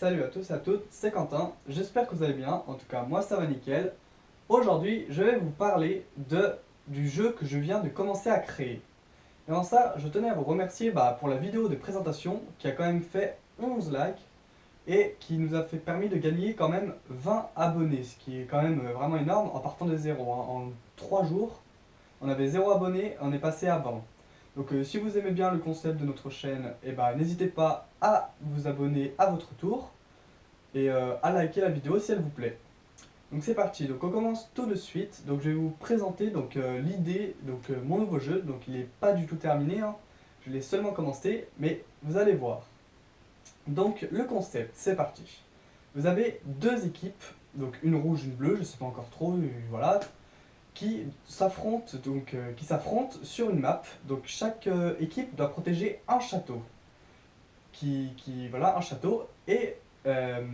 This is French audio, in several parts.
Salut à tous et à toutes, c'est Quentin, j'espère que vous allez bien, en tout cas moi ça va nickel. Aujourd'hui je vais vous parler du jeu que je viens de commencer à créer. Et avant ça, je tenais à vous remercier pour la vidéo de présentation qui a quand même fait 11 likes et qui nous a permis de gagner quand même 20 abonnés, ce qui est quand même vraiment énorme en partant de zéro. En 3 jours, on avait 0 abonnés, on est passé à 20. Donc si vous aimez bien le concept de notre chaîne, n'hésitez pas à vous abonner à votre tour et à liker la vidéo si elle vous plaît. Donc c'est parti, donc on commence tout de suite. Donc je vais vous présenter l'idée, mon nouveau jeu. Donc il n'est pas du tout terminé, hein. Je l'ai seulement commencé, mais vous allez voir. Donc le concept, c'est parti. Vous avez deux équipes, donc une rouge, une bleue, je ne sais pas encore trop, voilà, qui s'affrontent sur une map. Donc chaque équipe doit protéger un château. Voilà, un château, et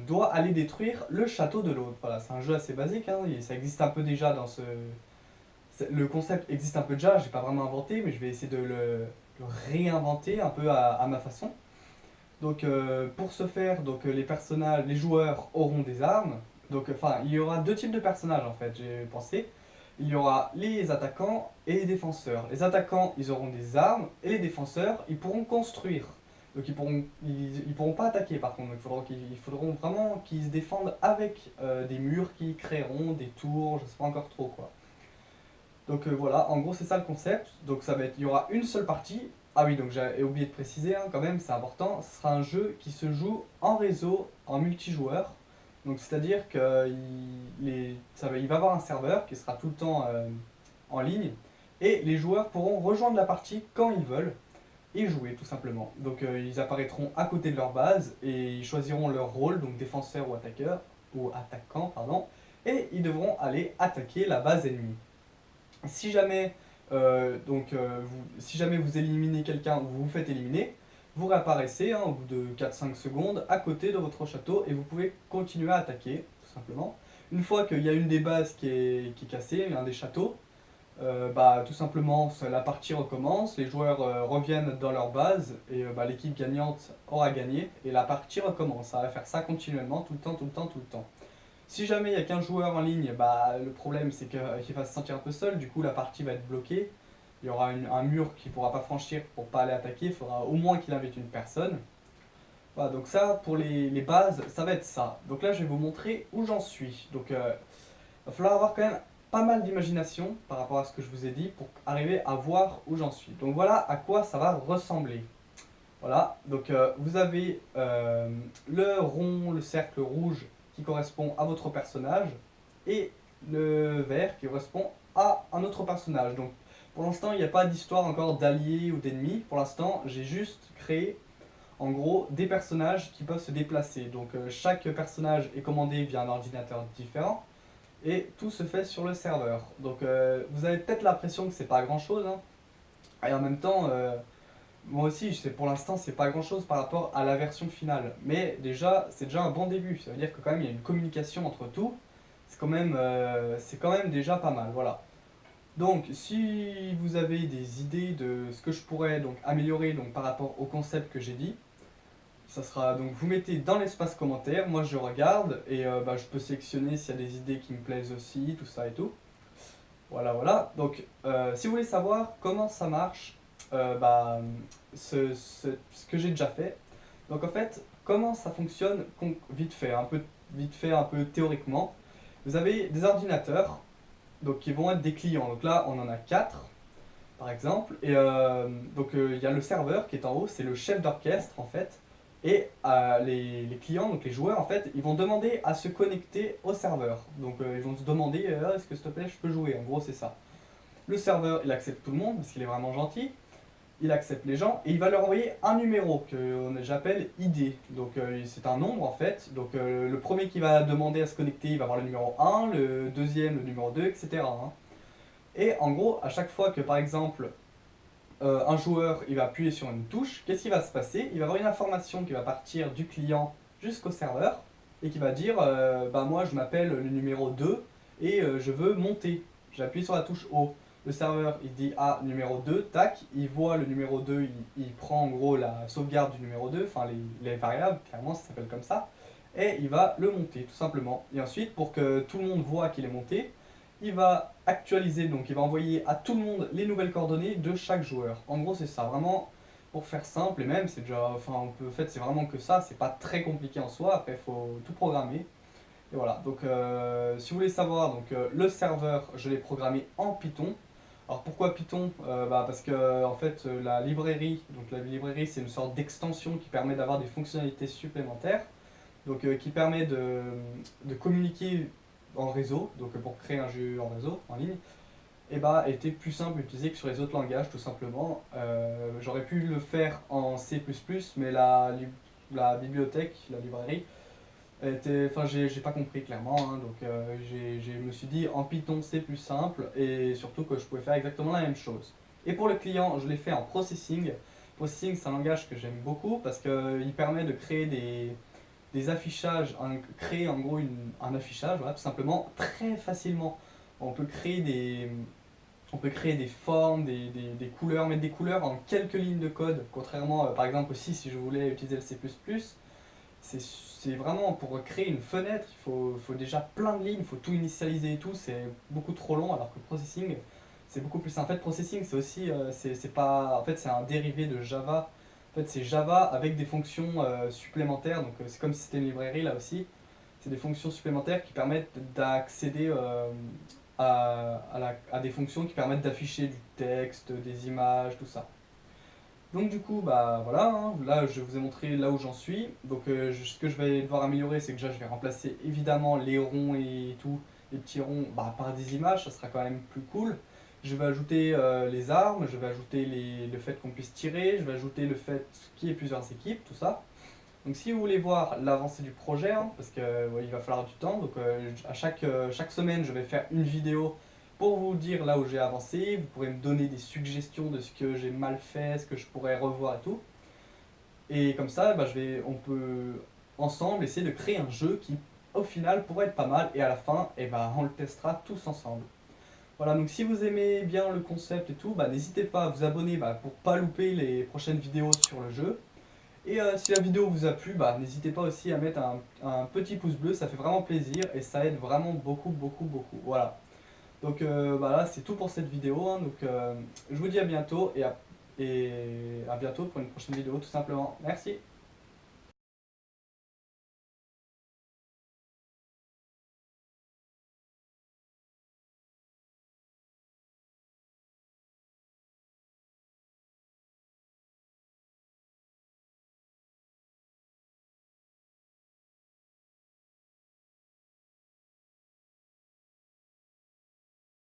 doit aller détruire le château de l'autre. Voilà, c'est un jeu assez basique, hein, et ça existe un peu déjà dans ce... Le concept existe un peu déjà, j'ai pas vraiment inventé, mais je vais essayer de le réinventer un peu à ma façon. Donc pour ce faire, les joueurs auront des armes. Donc enfin, il y aura deux types de personnages en fait, j'ai pensé. Il y aura les attaquants et les défenseurs. Les attaquants, ils auront des armes, et les défenseurs, ils pourront construire. Donc ils pourront pas attaquer par contre. Il faudront vraiment qu'ils se défendent avec des murs qui créeront des tours, je sais pas encore trop quoi. Donc voilà, en gros c'est ça le concept. Donc il y aura une seule partie. Ah oui, donc j'ai oublié de préciser, hein, quand même, c'est important. Ce sera un jeu qui se joue en réseau, en multijoueur. Donc c'est-à-dire qu'il il va y avoir un serveur qui sera tout le temps en ligne. Et les joueurs pourront rejoindre la partie quand ils veulent et jouer tout simplement. Donc ils apparaîtront à côté de leur base et ils choisiront leur rôle, donc défenseur ou attaquant, pardon, et ils devront aller attaquer la base ennemie. Si jamais, si jamais vous éliminez quelqu'un ou vous vous faites éliminer, vous réapparaissez au bout de 4-5 secondes à côté de votre château et vous pouvez continuer à attaquer, tout simplement. Une fois qu'il y a une des bases qui est cassée, un des châteaux, tout simplement la partie recommence, les joueurs reviennent dans leur base et l'équipe gagnante aura gagné et la partie recommence. Ça va faire ça continuellement, tout le temps, tout le temps, tout le temps. Si jamais il n'y a qu'un joueur en ligne, le problème c'est qu'il va se sentir un peu seul, du coup la partie va être bloquée. Il y aura un mur qu'il ne pourra pas franchir pour pas aller attaquer, il faudra au moins qu'il invite une personne. Voilà, donc ça pour les bases, ça va être ça. Donc là je vais vous montrer où j'en suis. Donc il va falloir avoir quand même pas mal d'imagination par rapport à ce que je vous ai dit pour arriver à voir où j'en suis. Donc voilà à quoi ça va ressembler. Voilà, donc vous avez le rond, le cercle rouge qui correspond à votre personnage et le vert qui correspond à un autre personnage. Donc pour l'instant il n'y a pas d'histoire encore d'alliés ou d'ennemis. Pour l'instant j'ai juste créé en gros des personnages qui peuvent se déplacer. Donc chaque personnage est commandé via un ordinateur différent et tout se fait sur le serveur. Donc vous avez peut-être l'impression que c'est pas grand chose, hein. Et en même temps, moi aussi, pour l'instant, c'est pas grand chose par rapport à la version finale. Mais déjà, c'est déjà un bon début. Ça veut dire que quand même, il y a une communication entre tout. C'est quand même déjà pas mal. Voilà. Donc, si vous avez des idées de ce que je pourrais donc améliorer par rapport au concept que j'ai dit, ça sera donc vous mettez dans l'espace commentaire. Moi, je regarde et je peux sélectionner s'il y a des idées qui me plaisent aussi, tout ça et tout. Voilà, voilà. Donc, si vous voulez savoir comment ça marche, ce que j'ai déjà fait. Donc, en fait, comment ça fonctionne vite fait, un peu théoriquement. Vous avez des ordinateurs donc, qui vont être des clients. Donc là, on en a 4 par exemple. Et il y a le serveur qui est en haut, c'est le chef d'orchestre en fait. Et les clients, donc les joueurs en fait, ils vont demander à se connecter au serveur. Donc ils vont se demander est-ce que s'il te plaît je peux jouer, en gros c'est ça. Le serveur il accepte tout le monde parce qu'il est vraiment gentil, il accepte les gens et il va leur envoyer un numéro que j'appelle ID. Donc c'est un nombre en fait. Donc le premier qui va demander à se connecter, il va avoir le numéro 1, le deuxième le numéro 2, etc. hein. Et en gros, à chaque fois que par exemple un joueur il va appuyer sur une touche, qu'est-ce qui va se passer? Il va avoir une information qui va partir du client jusqu'au serveur et qui va dire moi je m'appelle le numéro 2 et je veux monter. J'appuie sur la touche O. Le serveur il dit numéro 2, tac, il voit le numéro 2, il prend en gros la sauvegarde du numéro 2, enfin les variables, clairement ça s'appelle comme ça. et il va le monter tout simplement. Et ensuite, pour que tout le monde voit qu'il est monté, il va actualiser, donc il va envoyer à tout le monde les nouvelles coordonnées de chaque joueur. En gros, c'est ça, vraiment pour faire simple, et même c'est déjà, enfin, en fait, c'est vraiment que ça, c'est pas très compliqué en soi, après, il faut tout programmer. Et voilà, donc si vous voulez savoir, donc le serveur, je l'ai programmé en Python. Alors pourquoi Python? Parce que en fait la librairie c'est une sorte d'extension qui permet d'avoir des fonctionnalités supplémentaires, donc qui permet de communiquer en réseau, donc pour créer un jeu en réseau, en ligne, et bah était plus simple à utiliser que sur les autres langages tout simplement. J'aurais pu le faire en C++, mais la bibliothèque, la librairie, enfin, j'ai pas compris clairement, hein, donc je me suis dit en Python c'est plus simple et surtout que je pouvais faire exactement la même chose. Et pour le client, je l'ai fait en processing. Processing, c'est un langage que j'aime beaucoup parce qu'il permet de créer des affichages, créer en gros un affichage, voilà, tout simplement, très facilement. On peut créer on peut créer des formes, des couleurs, mettre des couleurs en quelques lignes de code, contrairement par exemple aussi si je voulais utiliser le C++. C'est vraiment pour créer une fenêtre, faut déjà plein de lignes, il faut tout initialiser et tout, c'est beaucoup trop long alors que processing c'est beaucoup plus simple. En fait, processing c'est aussi, c'est pas, en fait c'est un dérivé de Java. En fait c'est Java avec des fonctions supplémentaires, donc c'est comme si c'était une librairie là aussi. C'est des fonctions supplémentaires qui permettent d'accéder à des fonctions qui permettent d'afficher du texte, des images, tout ça. Donc du coup, bah voilà, hein, là je vous ai montré là où j'en suis. Donc ce que je vais devoir améliorer, c'est que déjà je vais remplacer évidemment les ronds et tout, les petits ronds, par des images, ça sera quand même plus cool. Je vais ajouter les armes, je vais ajouter le fait qu'on puisse tirer, je vais ajouter le fait qu'il y ait plusieurs équipes, tout ça. Donc si vous voulez voir l'avancée du projet, hein, parce qu'il il va falloir du temps, donc à chaque semaine je vais faire une vidéo pour vous dire là où j'ai avancé, vous pourrez me donner des suggestions de ce que j'ai mal fait, ce que je pourrais revoir et tout. Et comme ça, on peut ensemble essayer de créer un jeu qui au final pourrait être pas mal et à la fin, on le testera tous ensemble. Voilà, donc si vous aimez bien le concept et tout, n'hésitez pas à vous abonner pour pas louper les prochaines vidéos sur le jeu. Et si la vidéo vous a plu, n'hésitez pas aussi à mettre un petit pouce bleu, ça fait vraiment plaisir et ça aide vraiment beaucoup, beaucoup, beaucoup. Voilà. Donc là, c'est tout pour cette vidéo, hein. Donc je vous dis à bientôt et à bientôt pour une prochaine vidéo tout simplement. Merci.